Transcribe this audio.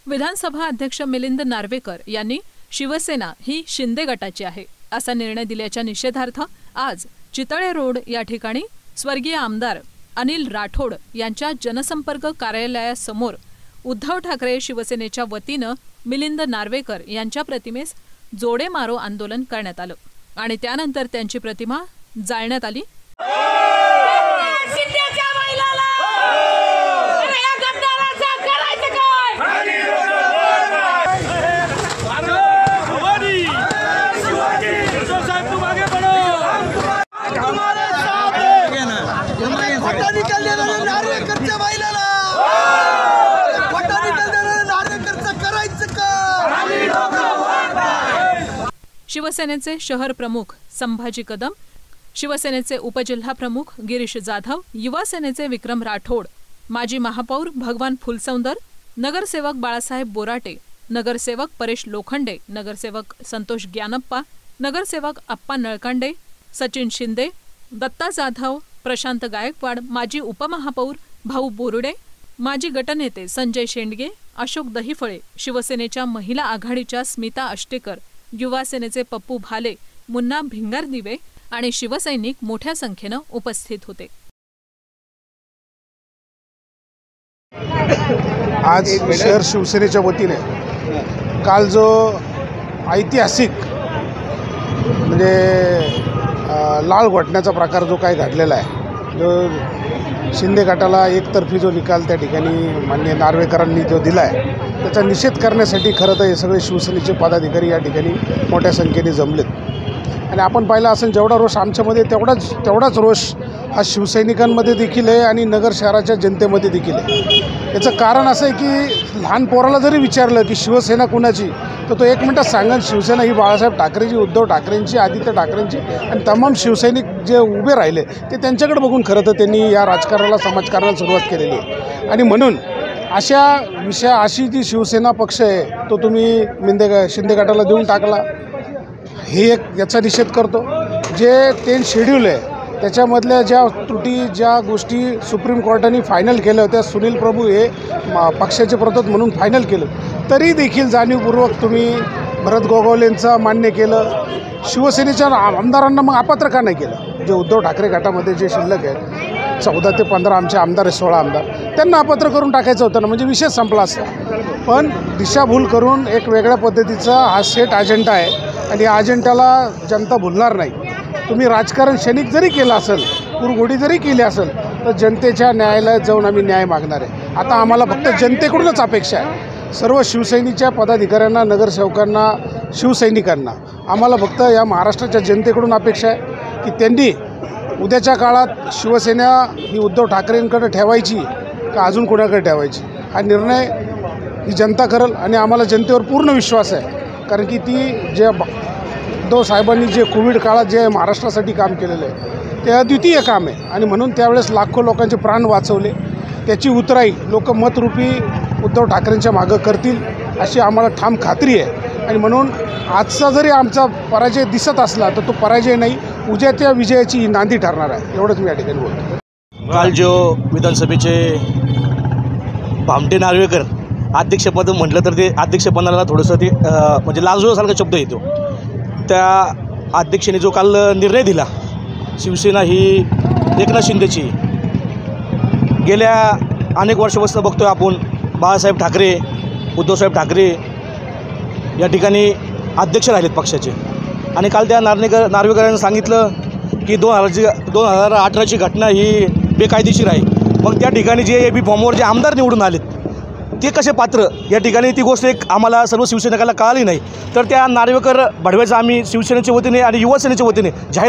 विधानसभा अध्यक्ष मिलिंद नार्वेकर यांनी शिवसेना ही शिंदे गटाची आहे असा निर्णय दिल्याच्या निषेधार्थ आज चितळे रोड या ठिकाणी स्वर्गीय आमदार अनिल राठोड यांच्या जनसंपर्क कार्यालयासमोर उद्धव ठाकरे शिवसेनेच्या वतीने मिलिंद नार्वेकर यांच्या प्रतिमेस जोडे मारो आंदोलन करण्यात आलं आणि त्यानंतर त्यांची प्रतिमा जाळण्यात आली। शिवसेनेचे शहर प्रमुख संभाजी कदम, शिवसेनेचे उपजिल्हा प्रमुख गिरीश जाधव, युवा सेनेचे विक्रम राठोड, माजी महापौर भगवान फुलसौंदर, नगरसेवक बाळासाहेब बोराटे, नगरसेवक परेश लोखंडे, नगरसेवक संतोष ज्ञानप्पा, नगरसेवक अप्पा नळकांडे, सचिन शिंदे, दत्ता जाधव, प्रशांत गायकवाड, माजी उपमहापौर भाऊ बोरुडे, माजी गटनेते संजय शेंडगे, अशोक दहिफळे, शिवसेनेच्या महिला आघाडीच्या स्मिता अष्टेकर, युवा सेनेचे पप्पू भाले, मुन्ना भिंगारदिवे आणि शिवसैनिक मोठ्या संख्येने उपस्थित होते। आज शहर शिवसेनेच्या वतीने काल जो ऐतिहासिक म्हणजे लाल घोटण्याचा प्रकार जो काही घडलेला आहे, जो शिंदे गटाला एकतर्फी जो निकाल त्या ठिकाणी माननीय नार्वेकरांनी जो दिला आहे, त्याचा निषेध करण्यासाठी खरं तर हे सगळे शिवसेनेचे पदाधिकारी या ठिकाणी मोठ्या संख्येने जमलेत आणि आपण पाहिलं असेल जेवढा रोष आमच्यामध्ये तेवढाच रोष हा शिवसैनिकांमध्ये देखील आहे आणि नगर शहराच्या जनतेमध्ये देखील आहे। याचं कारण असं आहे की लहान पोराला जरी विचारलं की शिवसेना कुणाची, तर तो एक मिनिटात सांगेल शिवसेना ही बाळासाहेब ठाकरेची, उद्धव ठाकरेंची, आदित्य ठाकरेंची आणि तमाम शिवसैनिक जे उभे राहिले ते त्यांच्याकडे बघून खरं तर त्यांनी या राजकारणाला समाजकारणाला सुरुवात केलेली आहे आणि म्हणून अशी जी शिवसेना पक्ष आहे तो तुम्ही शिंदे गटाला देऊन टाकला, हे एक याचा निषेध करतो। जे 10 शेड्यूल आहे त्याच्यामधल्या ज्या त्रुटी, ज्या गोष्टी सुप्रीम कोर्टाने फायनल केल्या होत्या, सुनील प्रभू हे पक्षाचे प्रतोद म्हणून फायनल केलं, तरी देखील जाणीवपूर्वक तुम्ही भरत गोगावलेंचं मान्य केलं। शिवसेनेच्या आमदारांना मग अपात्र का नाही केलं? जे उद्धव ठाकरे गटामध्ये जे शिल्लक आहेत 14 ते 15 आमचे आमदार आहे, 16 आमदार, त्यांना अपात्र करून टाकायचं होतं ना, म्हणजे विषय संपला असता। पण दिशाभूल करून एक वेगळ्या पद्धतीचा हा सेट अजेंडा आहे आणि या अजेंडाला जनता भुलणार नाही। तुम्ही राजकारण क्षणिक जरी केलं असेल, कुरघोडी जरी केली असेल, तर जनतेच्या न्यायालयात जाऊन आम्ही न्याय मागणार आहे। आता आम्हाला फक्त जनतेकडूनच अपेक्षा आहे, सर्व शिवसैनिकच्या पदाधिकाऱ्यांना, नगरसेवकांना, शिवसैनिकांना आम्हाला फक्त या महाराष्ट्राच्या जनतेकडून अपेक्षा आहे की त्यांनी उद्याच्या काळात शिवसेना ही उद्धव ठाकरेंकडे ठेवायची का अजून कोणाकडे ठेवायची, हा निर्णय ही जनता करेल आणि आम्हाला जनतेवर पूर्ण विश्वास आहे। कारण की ती जे उद्धव साहेबांनी जे कोविड काळात जे महाराष्ट्रासाठी काम केलेलं आहे ते अद्वितीय काम आहे आणि म्हणून त्यावेळेस लाखो लोकांचे प्राण वाचवले, त्याची उतराई लोक मतरूपी उद्धव ठाकरेंच्या मागं करतील अशी आम्हाला ठाम खात्री आहे आणि म्हणून आजचा जरी आमचा पराजय दिसत असला तर तो पराजय नाही, उद्या त्या विजयाची नांदी ठरणार आहे, एवढंच मी या ठिकाणी बोलतो। काल जो विधानसभेचे भामटे नार्वेकर अध्यक्षपद म्हटलं तर ते अध्यक्षपदाला थोडंसं ते म्हणजे लाजळूसारखा शब्द येतो। त्या अध्यक्षाने जो काल निर्णय दिला, शिवसेना ही एकनाथ शिंदेची, गेल्या अनेक वर्षापासून बघतोय आपण बाळासाहेब ठाकरे, उद्धवसाहेब ठाकरे या ठिकाणी अध्यक्ष राहिलेत पक्षाचे आणि काल त्या नार्वेकरांनी सांगितलं की 2018ची घटना ही बेकायदेशीर आहे। मग त्या ठिकाणी जे AB फॉर्मवर जे आमदार निवडून आलेत ते कसे पात्र, या ठिकाणी ती गोष्ट एक आम्हाला सर्व शिवसैनिकाला कळाली नाही, तर त्या नार्वेकर भडव्याचा आम्ही शिवसेनेच्या वतीने आणि युवा सेनेच्या वतीने जाहीर